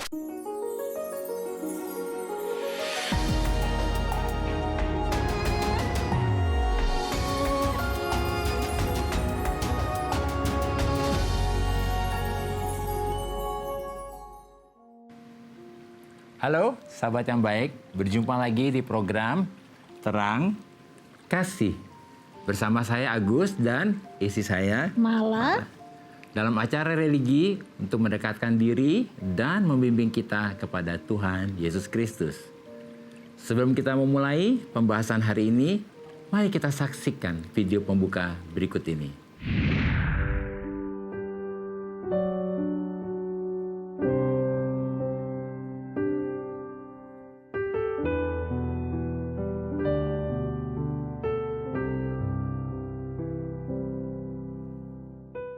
Halo, sahabat yang baik. Berjumpa lagi di program Terang Kasih. Bersama saya Agus dan istri saya Mala. Dalam acara religi untuk mendekatkan diri dan membimbing kita kepada Tuhan Yesus Kristus. Sebelum kita memulai pembahasan hari ini, mari kita saksikan video pembuka berikut ini.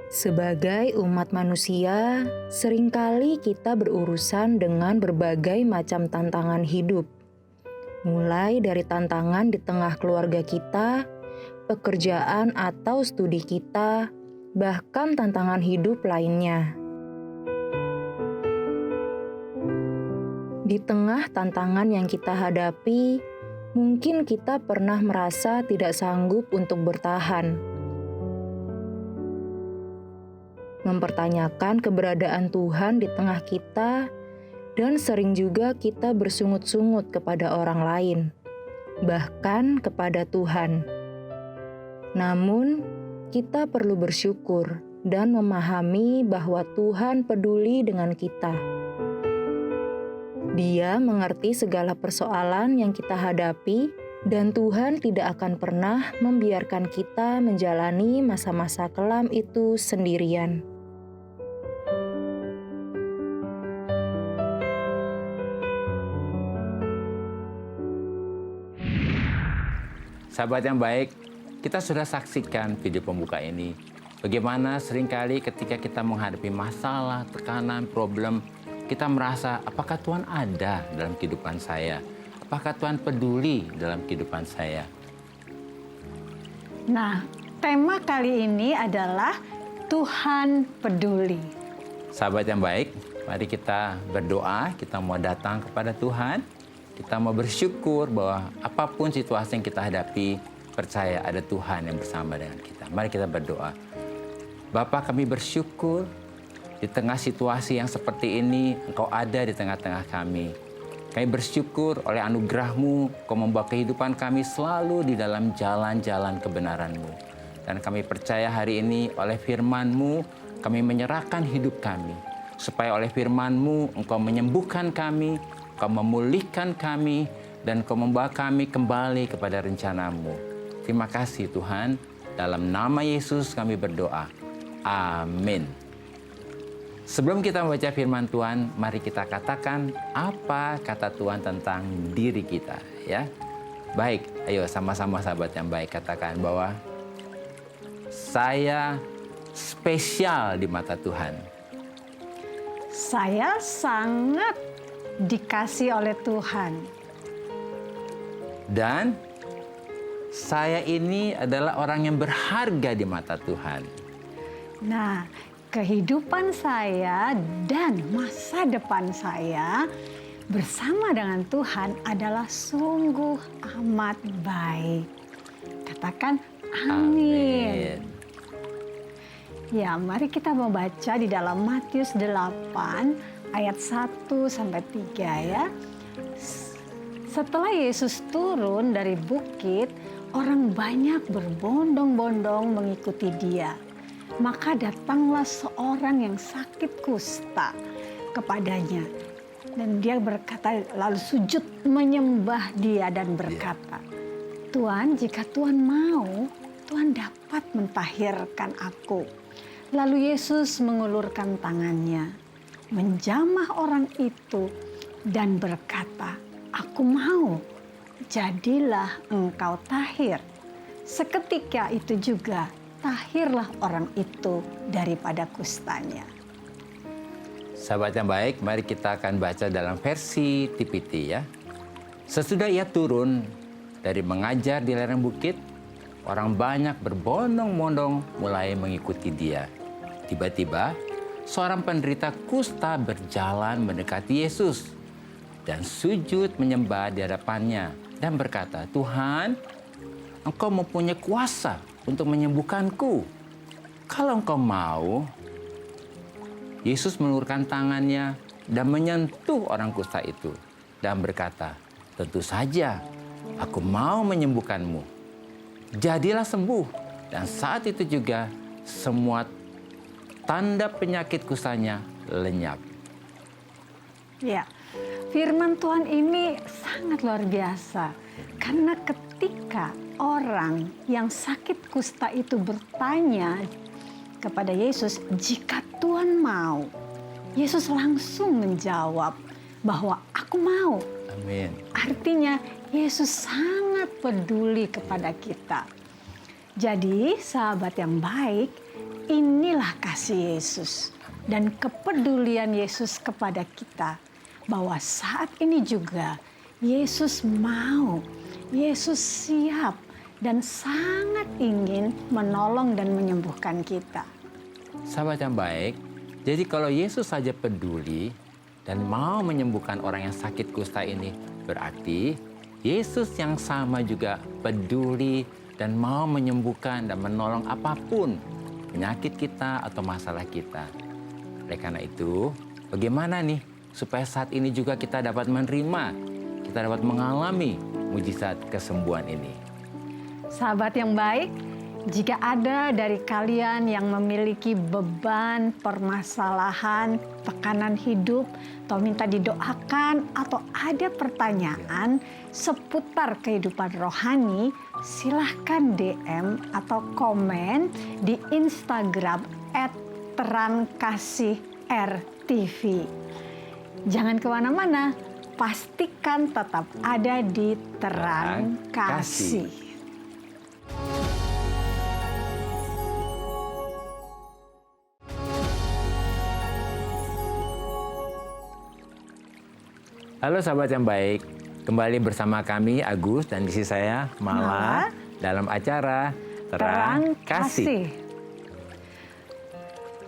Sebagai umat manusia, seringkali kita berurusan dengan berbagai macam tantangan hidup. Mulai dari tantangan di tengah keluarga kita, pekerjaan atau studi kita, bahkan tantangan hidup lainnya. Di tengah tantangan yang kita hadapi, mungkin kita pernah merasa tidak sanggup untuk bertahan. Mempertanyakan keberadaan Tuhan di tengah kita, dan sering juga kita bersungut-sungut kepada orang lain, bahkan kepada Tuhan. Namun, kita perlu bersyukur dan memahami bahwa Tuhan peduli dengan kita. Dia mengerti segala persoalan yang kita hadapi, dan Tuhan tidak akan pernah membiarkan kita menjalani masa-masa kelam itu sendirian. Sahabat yang baik, kita sudah saksikan video pembuka ini. Bagaimana seringkali ketika kita menghadapi masalah, tekanan, problem, kita merasa apakah Tuhan ada dalam kehidupan saya? Apakah Tuhan peduli dalam kehidupan saya? Nah, tema kali ini adalah Tuhan peduli. Sahabat yang baik, mari kita berdoa, kita mau datang kepada Tuhan. Kita mau bersyukur bahwa apapun situasi yang kita hadapi, percaya ada Tuhan yang bersama dengan kita. Mari kita berdoa. Bapa, kami bersyukur di tengah situasi yang seperti ini, Engkau ada di tengah-tengah kami. Kami bersyukur oleh anugerah-Mu, Kau membawa kehidupan kami selalu di dalam jalan-jalan kebenaran-Mu. Dan kami percaya hari ini oleh firman-Mu, kami menyerahkan hidup kami. Supaya oleh firman-Mu, Engkau menyembuhkan kami, Kau memulihkan kami, dan Kau membawa kami kembali kepada rencana-Mu. Terima kasih Tuhan, dalam nama Yesus kami berdoa. Amin. Sebelum kita membaca firman Tuhan, mari kita katakan apa kata Tuhan tentang diri kita. Ya, baik, ayo sama-sama sahabat yang baik katakan bahwa saya spesial di mata Tuhan. Saya sangat dikasih oleh Tuhan. Dan saya ini adalah orang yang berharga di mata Tuhan. Nah, kehidupan saya dan masa depan saya bersama dengan Tuhan adalah sungguh amat baik. Katakan amin. Ya, mari kita membaca di dalam Matius 8 ayat 1-3 ya. Setelah Yesus turun dari bukit, orang banyak berbondong-bondong mengikuti Dia. Maka datanglah seorang yang sakit kusta kepadanya. Dan dia berkata, lalu sujud menyembah Dia dan berkata, Tuhan, jika Tuhan mau, Tuhan dapat mentahirkan aku. Lalu Yesus mengulurkan tangannya, menjamah orang itu dan berkata, aku mau, jadilah engkau tahir. Seketika itu juga tahirlah orang itu daripada kustanya. Sahabat yang baik, mari kita akan baca dalam versi TPT ya. Sesudah ia turun dari mengajar di lereng bukit, orang banyak berbondong-bondong mulai mengikuti dia. Tiba-tiba seorang penderita kusta berjalan mendekati Yesus dan sujud menyembah di hadapannya dan berkata, "Tuhan, Engkau mempunyai kuasa untuk menyembuhkanku. Kalau Engkau mau." Yesus mengulurkan tangannya dan menyentuh orang kusta itu dan berkata, "Tentu saja, aku mau menyembuhkanmu." Jadilah sembuh, dan saat itu juga semua tanda penyakit kustanya lenyap. Ya, firman Tuhan ini sangat luar biasa. Karena ketika orang yang sakit kusta itu bertanya kepada Yesus, "Jika Tuhan mau," Yesus langsung menjawab bahwa "Aku mau." Amin. Artinya Yesus sangat peduli kepada kita. Jadi sahabat yang baik, inilah kasih Yesus dan kepedulian Yesus kepada kita. Bahwa saat ini juga Yesus mau, Yesus siap dan sangat ingin menolong dan menyembuhkan kita. Sahabat yang baik, jadi kalau Yesus saja peduli dan mau menyembuhkan orang yang sakit kusta ini, berarti Yesus yang sama juga peduli dan mau menyembuhkan dan menolong apapun penyakit kita atau masalah kita. Oleh karena itu, bagaimana nih supaya saat ini juga kita dapat menerima, kita dapat mengalami mujizat kesembuhan ini? Sahabat yang baik, jika ada dari kalian yang memiliki beban, permasalahan, tekanan hidup, atau minta didoakan, atau ada pertanyaan seputar kehidupan rohani, silahkan DM atau komen di Instagram @terangkasihrtv. Jangan kemana-mana, pastikan tetap ada di Terang Kasih. Halo sahabat yang baik, kembali bersama kami Agus dan istri saya Mala dalam acara Terang Kasih.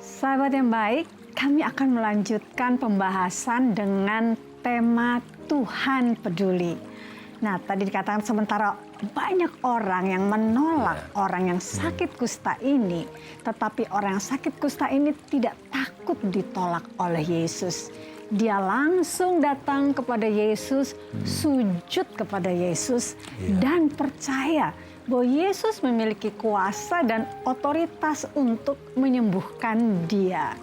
Sahabat yang baik, kami akan melanjutkan pembahasan dengan tema Tuhan peduli. Nah, tadi dikatakan sementara banyak orang yang menolak orang yang sakit kusta ini, tetapi orang yang sakit kusta ini tidak takut ditolak oleh Yesus. Dia langsung datang kepada Yesus, sujud kepada Yesus, dan percaya bahwa Yesus memiliki kuasa dan otoritas untuk menyembuhkan dia.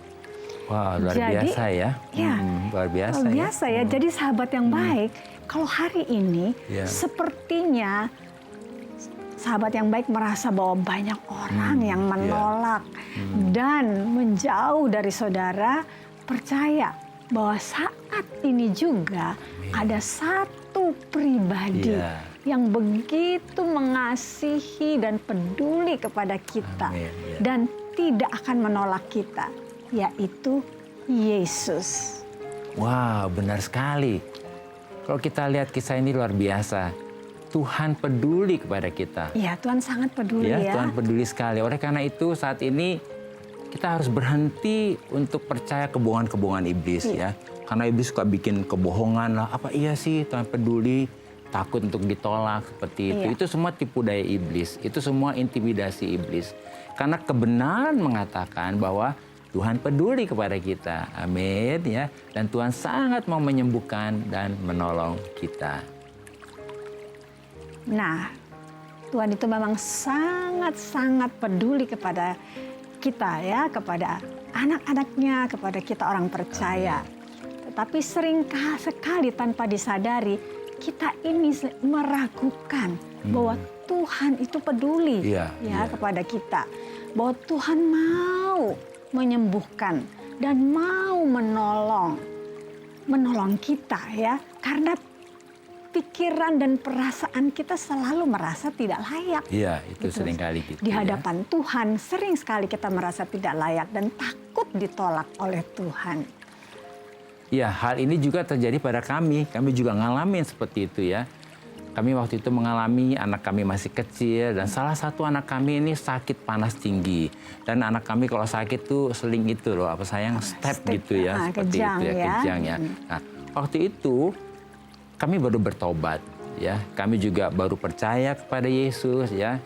Wah, luar biasa ya. Luar biasa, luar biasa ya. Jadi sahabat yang baik, kalau hari ini sepertinya sahabat yang baik merasa bahwa banyak orang yang menolak dan menjauh dari saudara, percaya bahwa saat ini juga ada satu pribadi yang begitu mengasihi dan peduli kepada kita dan tidak akan menolak kita, yaitu Yesus. Wow, benar sekali. Kalau kita lihat kisah ini luar biasa. Tuhan peduli kepada kita. Ya, Tuhan sangat peduli ya. Tuhan peduli sekali. Oleh karena itu saat ini kita harus berhenti untuk percaya kebohongan-kebohongan iblis ya. Karena iblis suka bikin kebohongan lah. Apa iya sih Tuhan peduli? Takut untuk ditolak seperti itu. Itu semua tipu daya iblis. Itu semua intimidasi iblis. Karena kebenaran mengatakan bahwa Tuhan peduli kepada kita. Amin ya. Dan Tuhan sangat mau menyembuhkan dan menolong kita. Nah, Tuhan itu memang sangat-sangat peduli kepada kita ya, kepada anak-anaknya, kepada kita orang percaya. Tetapi sering sekali tanpa disadari kita ini meragukan bahwa Tuhan itu peduli kepada kita. Bahwa Tuhan mau menyembuhkan dan mau menolong kita ya. Karena pikiran dan perasaan kita selalu merasa tidak layak. Iya, itu seringkali gitu. Di hadapan Tuhan sering sekali kita merasa tidak layak dan takut ditolak oleh Tuhan. Ya, hal ini juga terjadi pada kami. Kami juga ngalamin seperti itu ya. kami waktu itu mengalami anak kami masih kecil dan salah satu anak kami ini sakit panas tinggi. Dan anak kami kalau sakit tuh seling itu loh, apa sayang, step gitu ya, seperti kejang, itu ya, kejang ya. Nah, waktu itu kami baru bertobat ya. Kami juga baru percaya kepada Yesus ya.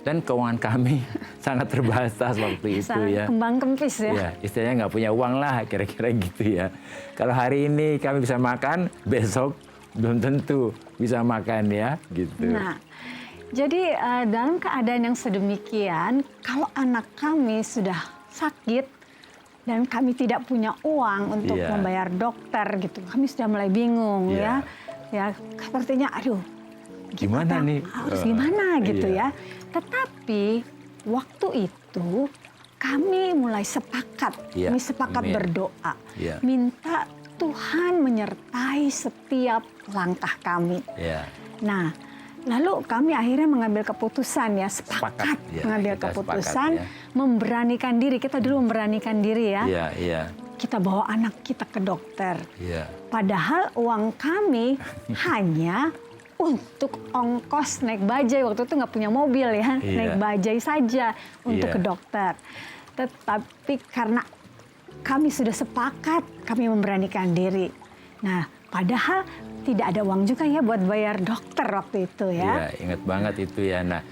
Dan keuangan kami sangat terbatas waktu itu sangat ya. kembang kempis ya. Ya, istilahnya nggak punya uang lah, kira-kira gitu ya. Kalau hari ini kami bisa makan, besok belum tentu bisa makan ya, gitu. Nah, jadi dalam keadaan yang sedemikian, kalau anak kami sudah sakit dan kami tidak punya uang untuk membayar dokter gitu, kami sudah mulai bingung ya. Ya, sepertinya aduh, gimana nih? Harus gimana gitu ya. Tetapi waktu itu kami mulai sepakat, kami sepakat berdoa, minta Tuhan menyertai setiap langkah kami. Nah, lalu kami akhirnya mengambil keputusan ya, sepakat mengambil keputusan, memberanikan diri. Kita dulu memberanikan diri ya. Kita bawa anak kita ke dokter. Padahal uang kami hanya untuk ongkos naik bajai. Waktu itu nggak punya mobil ya, naik bajai saja untuk ke dokter. Tetapi karena kami sudah sepakat, kami memberanikan diri. Nah, padahal tidak ada uang juga ya buat bayar dokter waktu itu ya. Iya, ingat banget itu ya. Nah,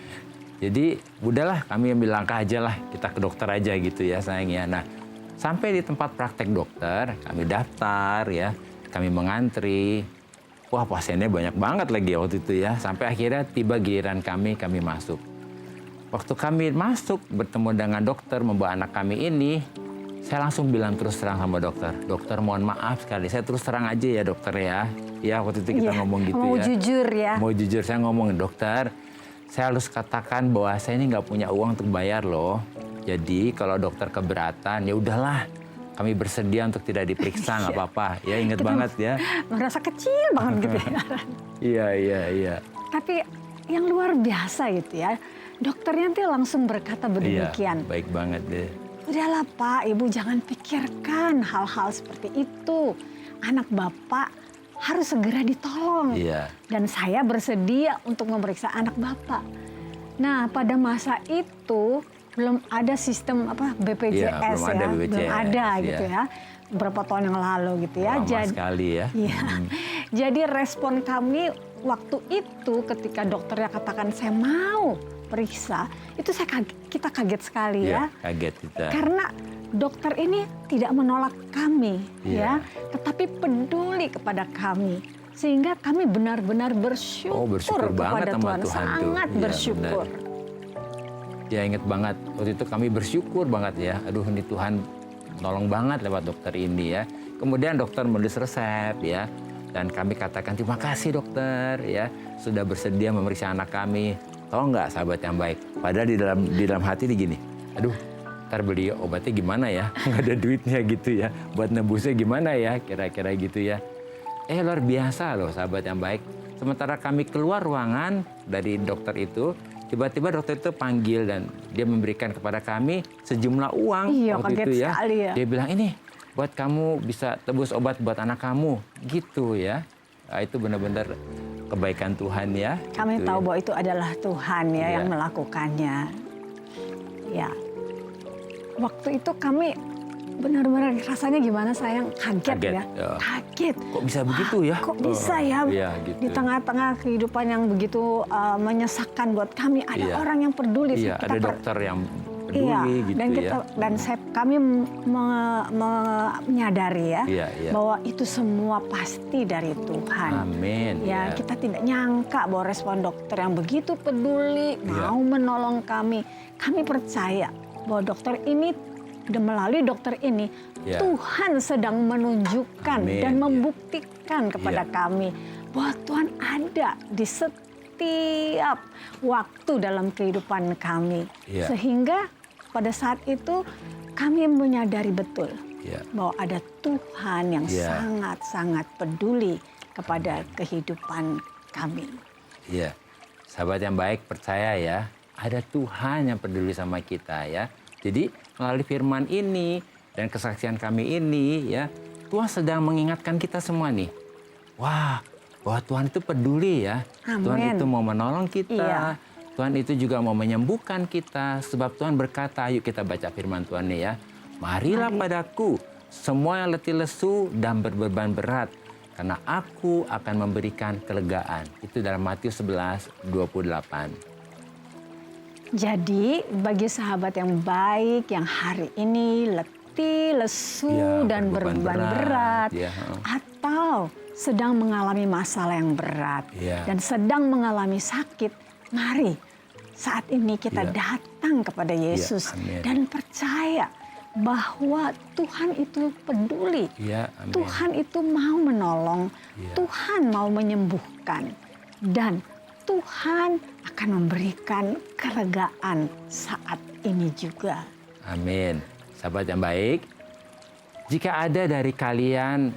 jadi udahlah kami ambil langkah aja lah, kita ke dokter aja gitu ya sayang ya. Nah, sampai di tempat praktek dokter, kami daftar ya, kami mengantri. Wah, pasiennya banyak banget lagi waktu itu ya. Sampai akhirnya tiba giliran kami masuk. Waktu kami masuk bertemu dengan dokter membawa anak kami ini, saya langsung bilang terus terang sama dokter. Dokter mohon maaf sekali, saya terus terang aja ya dokter ya. Ya waktu itu kita ngomong gitu mau ya. Mau jujur ya. Mau jujur, saya ngomong, dokter, saya harus katakan bahwa saya ini nggak punya uang untuk bayar loh. Jadi kalau dokter keberatan, ya udahlah. Kami bersedia untuk tidak diperiksa, nggak apa-apa. Ya ingat banget ya. Merasa kecil banget gitu ya. Iya. Tapi yang luar biasa gitu ya. Dokternya tuh langsung berkata Iya, demikian. baik banget deh. Udahlah Pak, Ibu jangan pikirkan hal-hal seperti itu. Anak Bapak harus segera ditolong. Iya. Dan saya bersedia untuk memeriksa anak Bapak. Nah, pada masa itu belum ada sistem BPJS belum ada gitu ya. Beberapa tahun yang lalu gitu ya. Lama sekali ya. Iya. Jadi respon kami waktu itu ketika dokternya katakan saya mau periksa, itu kita kaget sekali ya. Kaget kita. Karena dokter ini tidak menolak kami ya, tetapi peduli kepada kami. Sehingga kami benar-benar bersyukur kepada banget Tuhan, sangat bersyukur. Ya ingat banget, waktu itu kami bersyukur banget ya. Aduh ini Tuhan nolong banget lewat dokter ini ya. Kemudian dokter menulis resep ya. Dan kami katakan terima kasih dokter ya. Sudah bersedia memeriksa anak kami. Tahu nggak sahabat yang baik? Padahal di dalam hati ini gini. Aduh ntar beli obatnya gimana ya? Nggak ada duitnya gitu ya. Buat nebusnya gimana ya? Kira-kira gitu ya. Luar biasa loh sahabat yang baik. Sementara kami keluar ruangan dari dokter itu, tiba-tiba dokter itu panggil dan dia memberikan kepada kami sejumlah uang waktu itu ya. Dia bilang ini buat kamu bisa tebus obat buat anak kamu gitu ya. Nah, itu benar-benar kebaikan Tuhan ya. Kami gitu tahu ya. bahwa itu adalah Tuhan ya yang melakukannya. Ya, waktu itu kami benar-benar rasanya gimana sayang, kaget ya. Kaget. Kok bisa begitu ya? Kok bisa ya? Gitu. Di tengah-tengah kehidupan yang begitu menyesakkan buat kami, ada orang yang peduli. Iya, ada dokter yang peduli gitu dan kita, ya. Dan kami menyadari ya, bahwa itu semua pasti dari Tuhan. Amin. Ya, kita tidak nyangka bahwa respon dokter yang begitu peduli, mau menolong kami. Kami percaya bahwa dokter ini, melalui dokter ini, Tuhan sedang menunjukkan dan membuktikan kepada kami bahwa Tuhan ada di setiap waktu dalam kehidupan kami. Sehingga pada saat itu kami menyadari betul bahwa ada Tuhan yang sangat-sangat peduli kepada kehidupan kami. Iya, sahabat yang baik percaya ya, ada Tuhan yang peduli sama kita ya. Jadi melalui firman ini dan kesaksian kami ini ya, Tuhan sedang mengingatkan kita semua nih. Wah, bahwa Tuhan itu peduli ya. Amin. Tuhan itu mau menolong kita. Iya. Tuhan itu juga mau menyembuhkan kita. Sebab Tuhan berkata, yuk kita baca firman Tuhan nih ya. Marilah padaku semua yang letih lesu dan berbeban berat, karena aku akan memberikan kelegaan. Itu dalam Matius 11:28. Jadi bagi sahabat yang baik yang hari ini letih, lesu, Ya, dan berbeban berbeban berat. berat, Ya. atau sedang mengalami masalah yang berat Ya. dan sedang mengalami sakit, mari saat ini kita Ya. datang kepada Yesus amin. dan percaya bahwa Tuhan itu peduli. Ya, amin. Tuhan itu mau menolong, Ya. Tuhan mau menyembuhkan, dan Tuhan akan memberikan kelegaan saat ini juga. Amin. Sahabat yang baik, jika ada dari kalian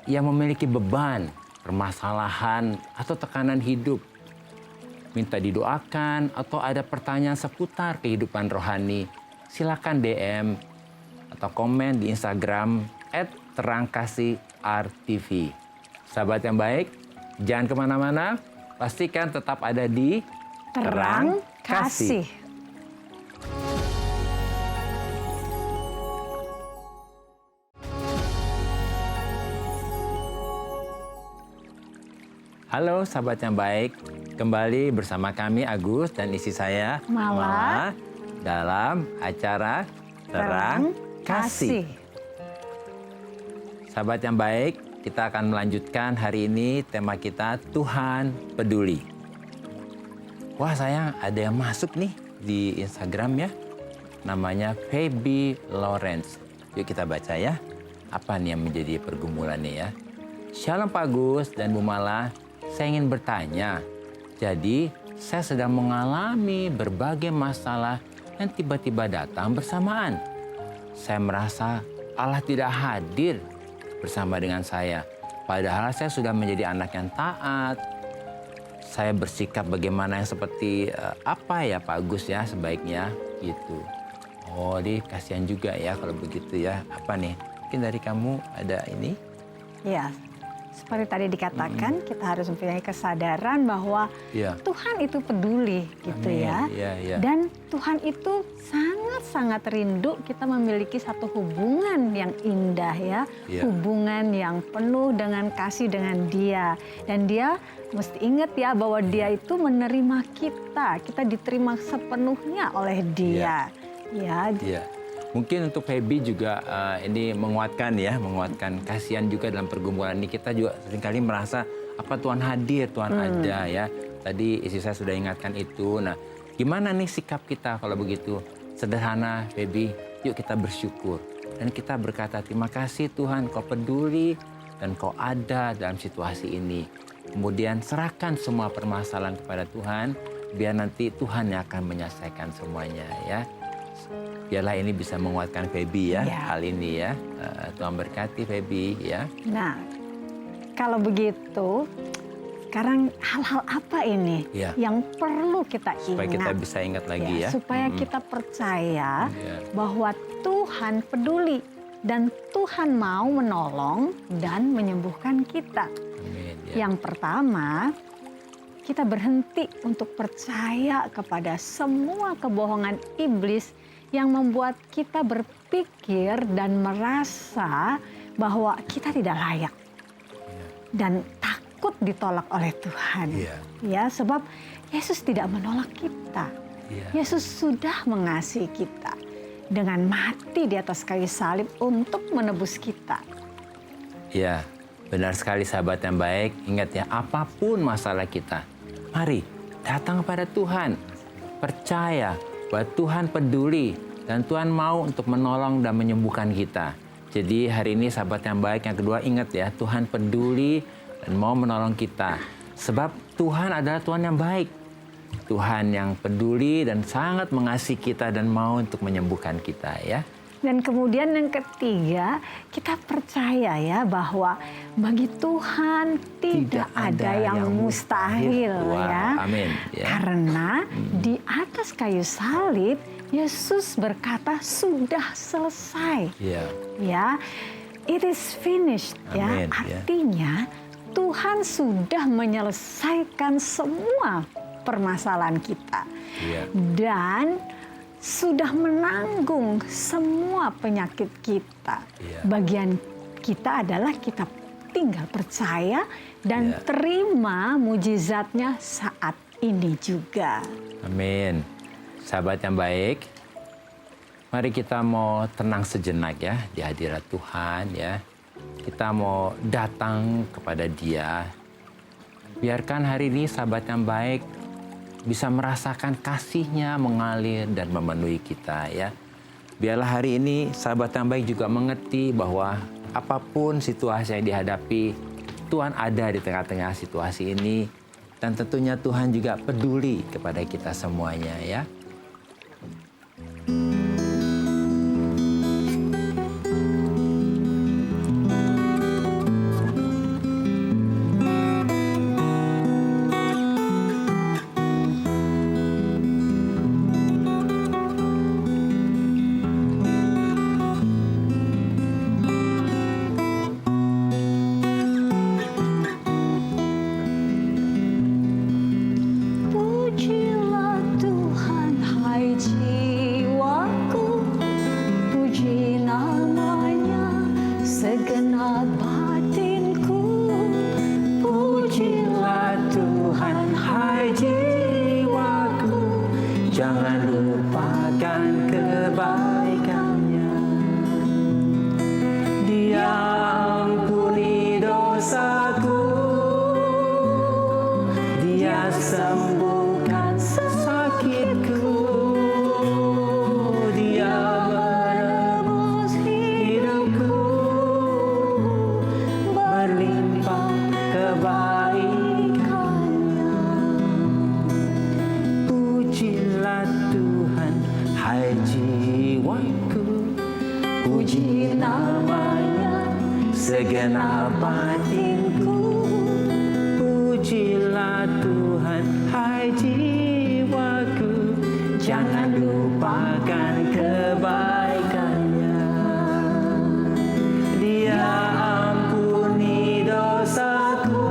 yang memiliki beban, permasalahan, atau tekanan hidup, minta didoakan, atau ada pertanyaan seputar kehidupan rohani, silakan DM atau komen di Instagram @terangkasih_RTV. Sahabat yang baik, jangan kemana-mana, pastikan tetap ada di Terang Kasih. Halo sahabat yang baik, kembali bersama kami Agus dan istri saya Mala dalam acara Terang Kasih. Sahabat yang baik, kita akan melanjutkan hari ini tema kita Tuhan Peduli. Wah sayang, ada yang masuk nih di Instagram ya, namanya Feby Lawrence. Yuk kita baca ya, apa nih yang menjadi pergumulannya ya. Shalom Pak Gus dan Bu Mala. Saya ingin bertanya, jadi saya sedang mengalami berbagai masalah yang tiba-tiba datang bersamaan. Saya merasa Allah tidak hadir bersama dengan saya. Padahal saya sudah menjadi anak yang taat. Saya bersikap bagaimana yang seperti apa ya Pak Agus ya sebaiknya gitu. Oh, dia kasihan juga ya kalau begitu ya. Apa nih? Mungkin dari kamu ada ini? Ya, seperti tadi dikatakan, kita harus mempunyai kesadaran bahwa Ya. Tuhan itu peduli, gitu Amin. ya. Ya, ya. Dan Tuhan itu sangat-sangat rindu kita memiliki satu hubungan yang indah ya. Ya. Hubungan yang penuh dengan kasih dengan Dia. Dan Dia mesti ingat ya bahwa Dia itu menerima kita. Kita diterima sepenuhnya oleh Dia. Ya, Iya. Mungkin untuk Feby juga ini menguatkan kasihan juga dalam pergumulan ini. Kita juga seringkali merasa apa Tuhan hadir, Tuhan ada ya. Tadi istri saya sudah ingatkan itu. Nah, gimana nih sikap kita kalau begitu? Sederhana Feby, yuk kita bersyukur. Dan kita berkata terima kasih Tuhan Kau peduli dan Kau ada dalam situasi ini. Kemudian serahkan semua permasalahan kepada Tuhan, biar nanti Tuhan yang akan menyelesaikan semuanya ya. Biarlah ini bisa menguatkan Feby ya, hal ini ya. Tuhan berkati Feby ya. Nah, kalau begitu, sekarang hal-hal apa ini yang perlu kita ingat? Supaya kita bisa ingat lagi ya. Supaya kita percaya Ya. bahwa Tuhan peduli dan Tuhan mau menolong dan menyembuhkan kita. Amin, ya. Yang pertama, kita berhenti untuk percaya kepada semua kebohongan iblis yang membuat kita berpikir dan merasa bahwa kita tidak layak dan takut ditolak oleh Tuhan. Iya. Ya, sebab Yesus tidak menolak kita. Iya. Yesus sudah mengasihi kita dengan mati di atas kayu salib untuk menebus kita. Ya, benar sekali sahabat yang baik. Ingat ya, apapun masalah kita, mari datang kepada Tuhan. Percaya bahwa Tuhan peduli dan Tuhan mau untuk menolong dan menyembuhkan kita. Jadi hari ini sahabat yang baik, yang kedua ingat ya, Tuhan peduli dan mau menolong kita. Sebab Tuhan adalah Tuhan yang baik. Tuhan yang peduli dan sangat mengasihi kita dan mau untuk menyembuhkan kita ya. Dan kemudian yang ketiga, kita percaya ya bahwa bagi Tuhan tidak ada yang mustahil Wah, ya. amin, ya. Karena di atas kayu salib Yesus berkata sudah selesai. Iya. Ya, it is finished ya. Amin, ya. Artinya Tuhan sudah menyelesaikan semua permasalahan kita. Iya. Dan sudah menanggung semua penyakit kita. Iya. Bagian kita adalah kita tinggal percaya dan Iya. terima mujizatnya saat ini juga. Amin. Sahabat yang baik, mari kita mau tenang sejenak ya di hadirat Tuhan ya. Kita mau datang kepada Dia. Biarkan hari ini sahabat yang baik bisa merasakan kasih-Nya mengalir dan memenuhi kita ya. Biarlah hari ini sahabat yang baik juga mengerti bahwa apapun situasi yang dihadapi, Tuhan ada di tengah-tengah situasi ini. Dan tentunya Tuhan juga peduli kepada kita semuanya ya. Pujilah Tuhan, hai jiwaku, puji namanya segenap batinku. Pujilah Tuhan, hai jiwaku, jangan lupakan kebaikannya. Dia ampuni dosaku, Dia sembuhkan sakitku, Dia menebus hidupku, berlimpah kebaikannya. Pujilah Tuhan, hai jiwaku, puji namanya segenap batinku. Pujilah Tuhan, hai jiwaku, jangan lupakan kebaikannya. Dia ampuni dosaku,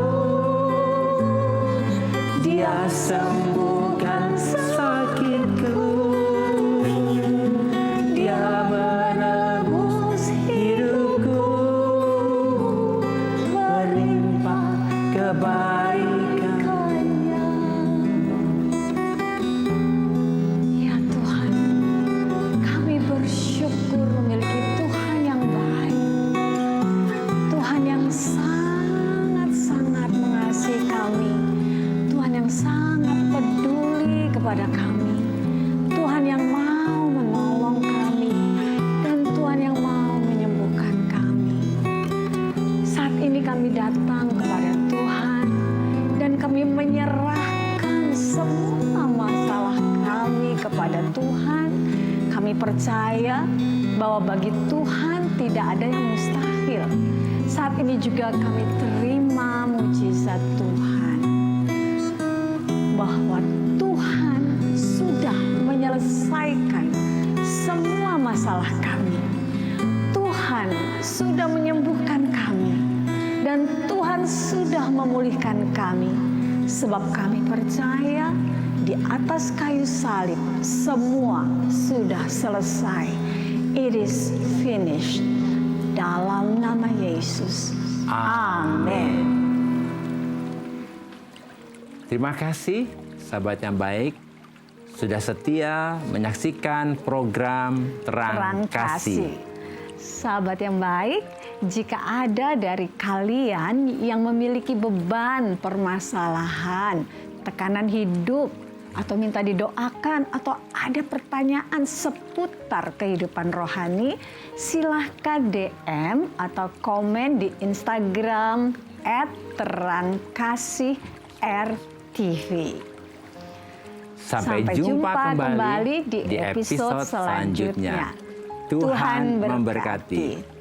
Dia sembuhkan sakitku, Dia menebus hidupku, berlimpah kebaikannya. Ya Tuhan, kami bersyukur memiliki Tuhan yang baik. Tuhan yang sangat-sangat mengasihi kami. Tuhan yang sangat peduli kepada kami. Tuhan yang mau menolong kami. Dan Tuhan yang mau menyembuhkan kami. Saat ini kami datang kepada Tuhan. Dan kami menyerahkan semua masalah kami kepada Tuhan. Kami percaya bahwa bagi Tuhan tidak ada yang mustahil. Saat ini juga kami terima mujizat Tuhan. Bahwa Tuhan sudah menyelesaikan semua masalah kami. Tuhan sudah menyembuhkan kami. Dan Tuhan sudah memulihkan kami. Sebab kami percaya di atas kayu salib semua sudah selesai. It is finished. Dalam nama Yesus. Amin. Terima kasih sahabat yang baik sudah setia menyaksikan program Terang Kasih. Sahabat yang baik, jika ada dari kalian yang memiliki beban permasalahan, tekanan hidup, atau minta didoakan, atau ada pertanyaan seputar kehidupan rohani, silahkan DM atau komen di Instagram @terangkasih_RTV. Sampai jumpa kembali di episode selanjutnya. Tuhan memberkati.